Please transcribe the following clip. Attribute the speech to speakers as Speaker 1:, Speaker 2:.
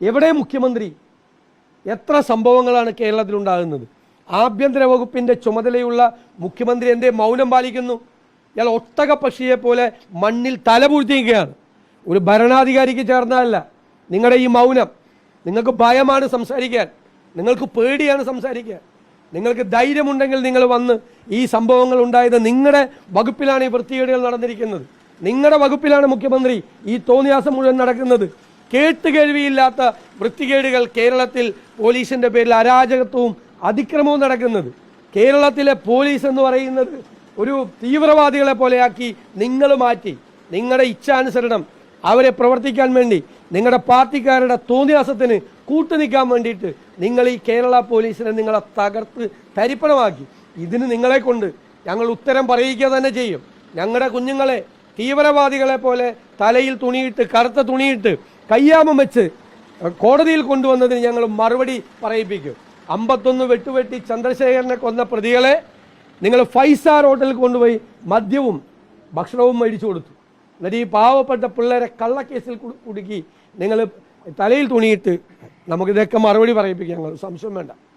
Speaker 1: എവിടെ മുഖ്യമന്ത്രി? എത്ര സംഭവങ്ങളാണ് കേരളത്തിലുണ്ടാകുന്നത്? ആഭ്യന്തര വകുപ്പിൻ്റെ ചുമതലയുള്ള മുഖ്യമന്ത്രി എൻ്റെ മൗനം പാലിക്കുന്നു. ഇയാൾ ഒട്ടക പക്ഷിയെ പോലെ മണ്ണിൽ തലപൂഴ്ത്തിയിരിക്കുകയാണ്. ഒരു ഭരണാധികാരിക്ക് ചേർന്നതല്ല നിങ്ങളുടെ ഈ മൗനം. നിങ്ങൾക്ക് ഭയമാണ് സംസാരിക്കാൻ, നിങ്ങൾക്ക് പേടിയാണ് സംസാരിക്കാൻ. നിങ്ങൾക്ക് ധൈര്യമുണ്ടെങ്കിൽ നിങ്ങൾ വന്ന് ഈ സംഭവങ്ങൾ ഉണ്ടായത് നിങ്ങളുടെ വകുപ്പിലാണ് ഈ വൃത്തികേടുകൾ നടന്നിരിക്കുന്നത്. നിങ്ങളുടെ വകുപ്പിലാണ് മുഖ്യമന്ത്രി ഈ തോന്നിയാസം മുഴുവൻ നടക്കുന്നത്. കേട്ടുകേൾവിയില്ലാത്ത വൃത്തികേടുകൾ കേരളത്തിൽ പോലീസിൻ്റെ പേരിൽ അരാജകത്വവും അതിക്രമവും നടക്കുന്നത്. കേരളത്തിലെ പോലീസ് എന്ന് പറയുന്നത് ഒരു തീവ്രവാദികളെ പോലെയാക്കി നിങ്ങൾ മാറ്റി. നിങ്ങളുടെ ഇച്ഛാനുസരണം അവരെ പ്രവർത്തിക്കാൻ വേണ്ടി, നിങ്ങളുടെ പാർട്ടിക്കാരുടെ തോന്നിയാസത്തിന് കൂട്ടുനിൽക്കാൻ വേണ്ടിയിട്ട് നിങ്ങൾ ഈ കേരള പോലീസിനെ നിങ്ങളെ തകർത്ത് തരിപ്പണമാക്കി. ഇതിന് നിങ്ങളെ കൊണ്ട് ഞങ്ങൾ ഉത്തരം പറയിക്കുക തന്നെ ചെയ്യും. ഞങ്ങളുടെ കുഞ്ഞുങ്ങളെ തീവ്രവാദികളെ പോലെ തലയിൽ തുണിയിട്ട്, കറുത്ത തുണിയിട്ട്, കയ്യാമം വെച്ച് കോടതിയിൽ കൊണ്ടുവന്നതിന് ഞങ്ങൾ മറുപടി പറയിപ്പിക്കും. 51 വെട്ടുവെട്ടി ചന്ദ്രശേഖരനെ കൊന്ന പ്രതികളെ നിങ്ങൾ 5 സ്റ്റാർ ഹോട്ടലിൽ കൊണ്ടുപോയി മദ്യവും ഭക്ഷണവും മേടിച്ചു കൊടുത്തു. എന്നിട്ട് ഈ പാവപ്പെട്ട പിള്ളേരെ കള്ളക്കേസിൽ കുടുക്കി നിങ്ങൾ തലയിൽ തുണിയിട്ട് നമുക്കിതൊക്കെ മറുപടി പറയിപ്പിക്കാം. ഞങ്ങൾ സംശയം വേണ്ട.